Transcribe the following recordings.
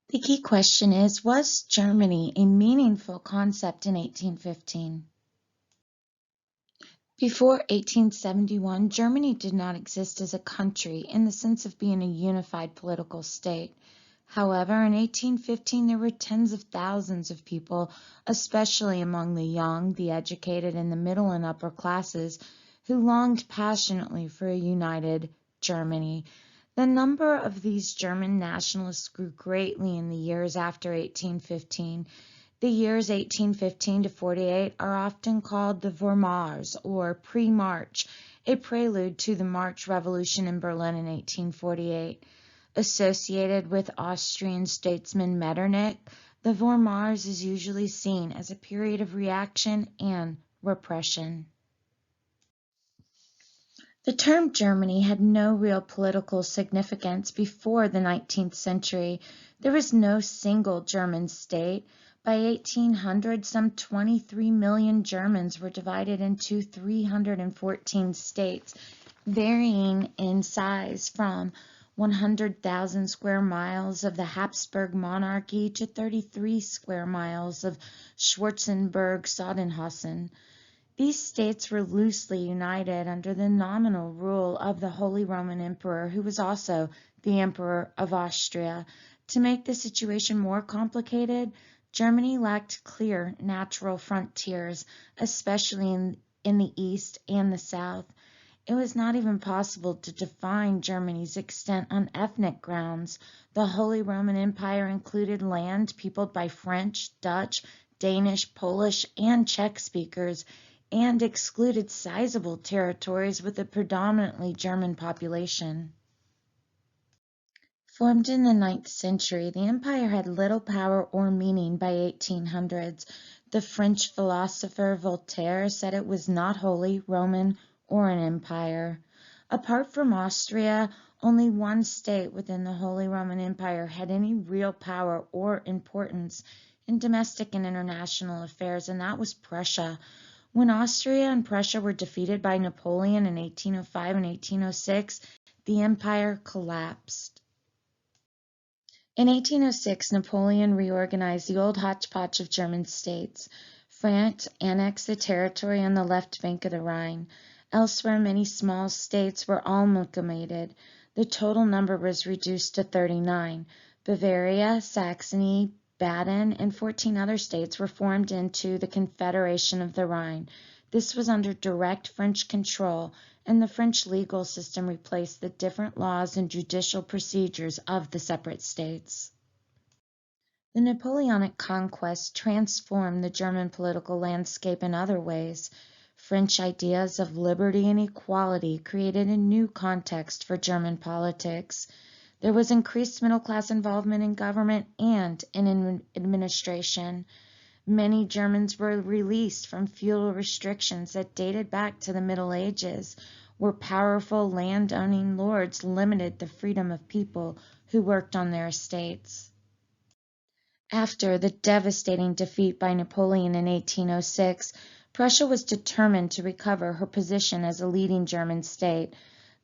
The key question is, was Germany a meaningful concept in 1815? Before 1871, Germany did not exist as a country in the sense of being a unified political state. However, in 1815, there were tens of thousands of people, especially among the young, the educated, and the middle and upper classes, who longed passionately for a united Germany. The number of these German nationalists grew greatly in the years after 1815. The years 1815 to 48 are often called the Vormars, or pre-March, a prelude to the March Revolution in Berlin in 1848. Associated with Austrian statesman Metternich, the Vormars is usually seen as a period of reaction and repression. The term Germany had no real political significance before the 19th century. There was no single German state. By 1800, some 23 million Germans were divided into 314 states, varying in size from 100,000 square miles of the Habsburg monarchy to 33 square miles of Schwarzenberg-Sachsenhausen. These states were loosely united under the nominal rule of the Holy Roman Emperor, who was also the Emperor of Austria. To make the situation more complicated, Germany lacked clear natural frontiers, especially in the east and the south. It was not even possible to define Germany's extent on ethnic grounds. The Holy Roman Empire included land peopled by French, Dutch, Danish, Polish, and Czech speakers, and excluded sizable territories with a predominantly German population. Formed in the 9th century, the empire had little power or meaning by 1800s. The French philosopher Voltaire said it was not Holy Roman or an empire. Apart from Austria, only one state within the Holy Roman Empire had any real power or importance in domestic and international affairs, and that was Prussia. When Austria and Prussia were defeated by Napoleon in 1805 and 1806, the empire collapsed. In 1806, Napoleon reorganized the old hodgepodge of German states. France annexed the territory on the left bank of the Rhine. Elsewhere, many small states were amalgamated. The total number was reduced to 39. Bavaria, Saxony, Baden, and 14 other states were formed into the Confederation of the Rhine. This was under direct French control, and the French legal system replaced the different laws and judicial procedures of the separate states. The Napoleonic conquest transformed the German political landscape in other ways. French ideas of liberty and equality created a new context for German politics. There was increased middle-class involvement in government and in administration. Many Germans were released from feudal restrictions that dated back to the Middle Ages, where powerful land-owning lords limited the freedom of people who worked on their estates. After the devastating defeat by Napoleon in 1806, Prussia was determined to recover her position as a leading German state.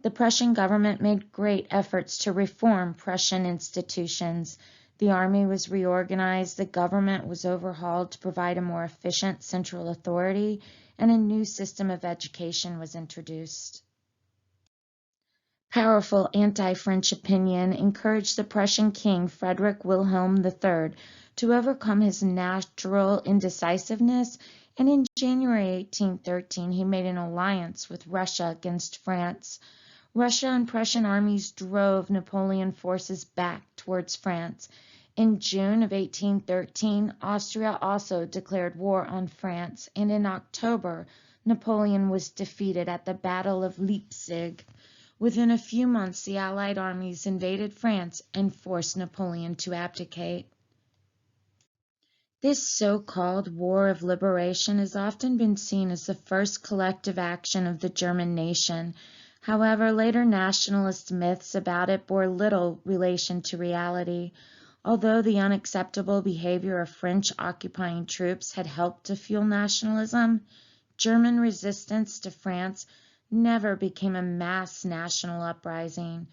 The Prussian government made great efforts to reform Prussian institutions. The army was reorganized, the government was overhauled to provide a more efficient central authority, and a new system of education was introduced. Powerful anti-French opinion encouraged the Prussian king Frederick Wilhelm III to overcome his natural indecisiveness, and in January 1813 he made an alliance with Russia against France. Russia and Prussian armies drove Napoleon forces back towards France. In June of 1813, Austria also declared war on France, and in October, Napoleon was defeated at the Battle of Leipzig. Within a few months, the Allied armies invaded France and forced Napoleon to abdicate. This so-called War of Liberation has often been seen as the first collective action of the German nation. However, later nationalist myths about it bore little relation to reality. Although the unacceptable behavior of French occupying troops had helped to fuel nationalism, German resistance to France never became a mass national uprising.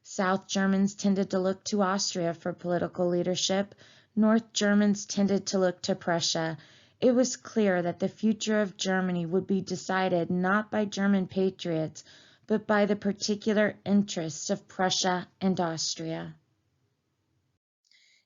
South Germans tended to look to Austria for political leadership. North Germans tended to look to Prussia. It was clear that the future of Germany would be decided not by German patriots, but by the particular interests of Prussia and Austria.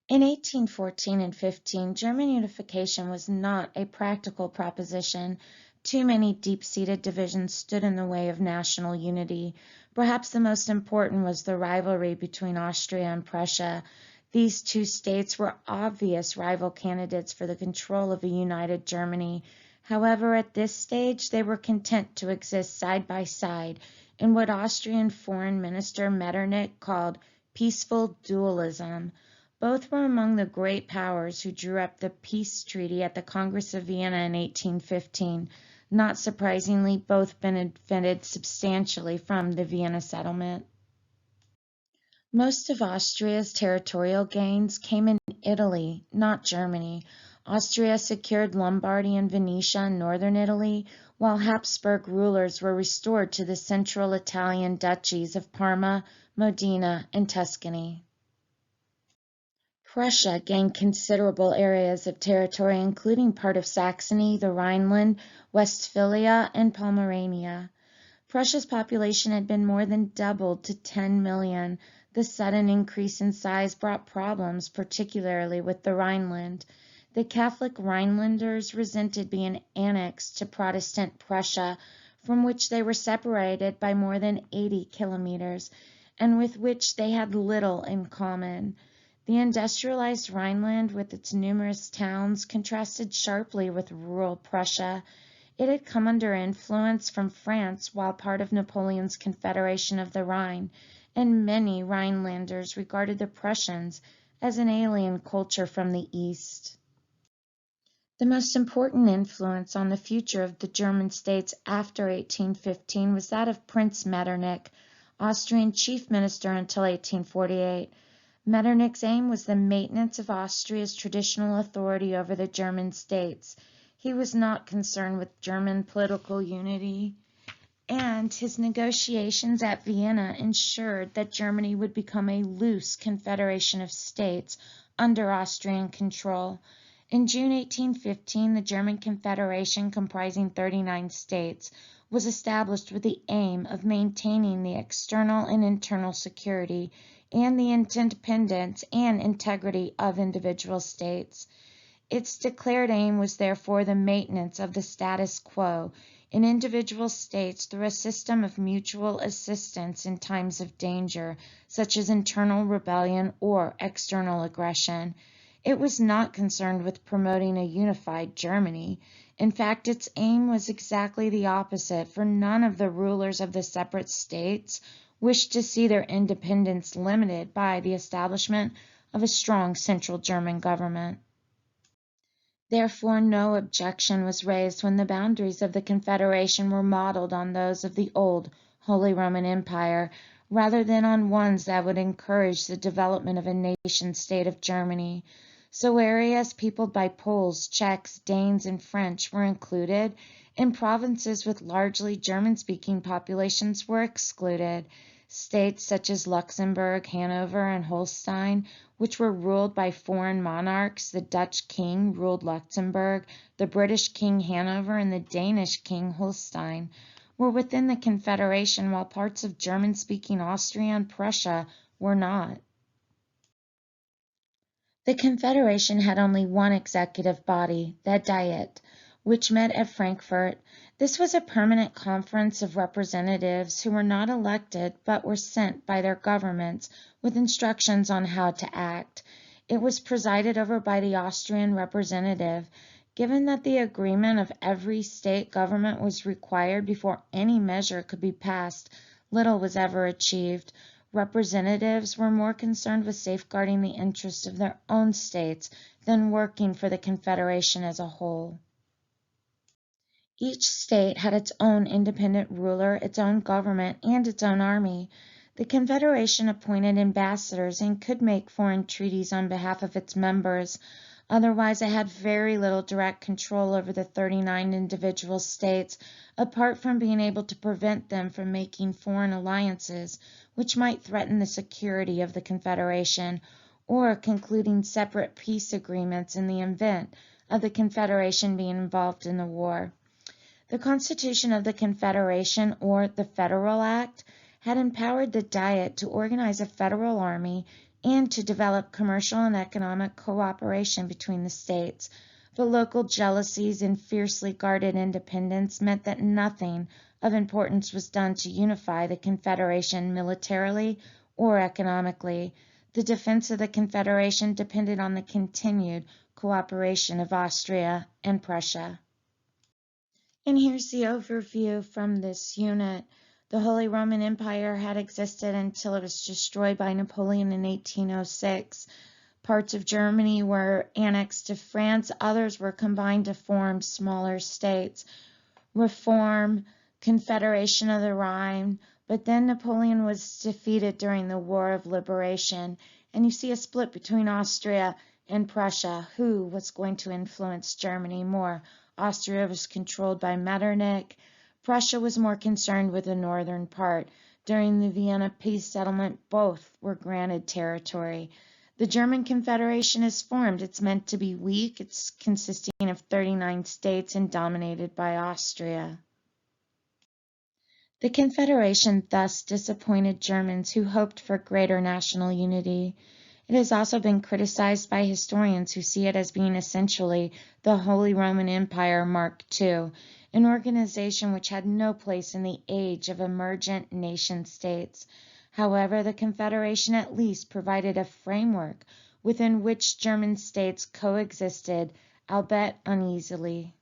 In 1814 and 15, German unification was not a practical proposition. Too many deep-seated divisions stood in the way of national unity. Perhaps the most important was the rivalry between Austria and Prussia. These two states were obvious rival candidates for the control of a united Germany. However, at this stage, they were content to exist side by side in what Austrian Foreign Minister Metternich called peaceful dualism. Both were among the great powers who drew up the peace treaty at the Congress of Vienna in 1815. Not surprisingly, both benefited substantially from the Vienna Settlement. Most of Austria's territorial gains came in Italy, not Germany. Austria secured Lombardy and Venetia in northern Italy, while Habsburg rulers were restored to the central Italian duchies of Parma, Modena, and Tuscany. Prussia gained considerable areas of territory, including part of Saxony, the Rhineland, Westphalia, and Pomerania. Prussia's population had been more than doubled to 10 million. The sudden increase in size brought problems, particularly with the Rhineland. The Catholic Rhinelanders resented being annexed to Protestant Prussia, from which they were separated by more than 80 kilometers, and with which they had little in common. The industrialized Rhineland, with its numerous towns, contrasted sharply with rural Prussia. It had come under influence from France while part of Napoleon's Confederation of the Rhine, and many Rhinelanders regarded the Prussians as an alien culture from the East. The most important influence on the future of the German states after 1815 was that of Prince Metternich, Austrian chief minister until 1848. Metternich's aim was the maintenance of Austria's traditional authority over the German states. He was not concerned with German political unity, and his negotiations at Vienna ensured that Germany would become a loose confederation of states under Austrian control. In June 1815, the German Confederation, comprising 39 states, was established with the aim of maintaining the external and internal security and the independence and integrity of individual states. Its declared aim was therefore the maintenance of the status quo in individual states through a system of mutual assistance in times of danger, such as internal rebellion or external aggression. It was not concerned with promoting a unified Germany. In fact, its aim was exactly the opposite, for none of the rulers of the separate states wished to see their independence limited by the establishment of a strong central German government. Therefore, no objection was raised when the boundaries of the Confederation were modeled on those of the old Holy Roman Empire, rather than on ones that would encourage the development of a nation-state of Germany. So areas peopled by Poles, Czechs, Danes, and French were included, and provinces with largely German-speaking populations were excluded. States such as Luxembourg, Hanover, and Holstein, which were ruled by foreign monarchs, the Dutch king ruled Luxembourg, the British king Hanover, and the Danish king Holstein, were within the Confederation, while parts of German-speaking Austria and Prussia were not. The Confederation had only one executive body, the Diet, which met at Frankfurt. This was a permanent conference of representatives who were not elected but were sent by their governments with instructions on how to act. It was presided over by the Austrian representative. Given that the agreement of every state government was required before any measure could be passed, little was ever achieved. Representatives were more concerned with safeguarding the interests of their own states than working for the Confederation as a whole. Each state had its own independent ruler, its own government, and its own army. The Confederation appointed ambassadors and could make foreign treaties on behalf of its members. Otherwise, it had very little direct control over the 39 individual states, apart from being able to prevent them from making foreign alliances, which might threaten the security of the Confederation, or concluding separate peace agreements in the event of the Confederation being involved in the war. The Constitution of the Confederation, or the Federal Act, had empowered the Diet to organize a federal army and to develop commercial and economic cooperation between the states, but local jealousies and fiercely guarded independence meant that nothing of importance was done to unify the Confederation militarily or economically. The defense of the Confederation depended on the continued cooperation of Austria and Prussia. And here's the overview from this unit. The Holy Roman Empire had existed until it was destroyed by Napoleon in 1806. Parts of Germany were annexed to France, others were combined to form smaller states. Reform, Confederation of the Rhine, but then Napoleon was defeated during the War of Liberation, and you see a split between Austria and Prussia. Who was going to influence Germany more? Austria was controlled by Metternich. Prussia was more concerned with the northern part. During the Vienna Peace Settlement, both were granted territory. The German Confederation is formed. It's meant to be weak. It's consisting of 39 states and dominated by Austria. The Confederation thus disappointed Germans who hoped for greater national unity. It has also been criticized by historians who see it as being essentially the Holy Roman Empire Mark II, an organization which had no place in the age of emergent nation-states. However, the Confederation at least provided a framework within which German states coexisted, albeit uneasily.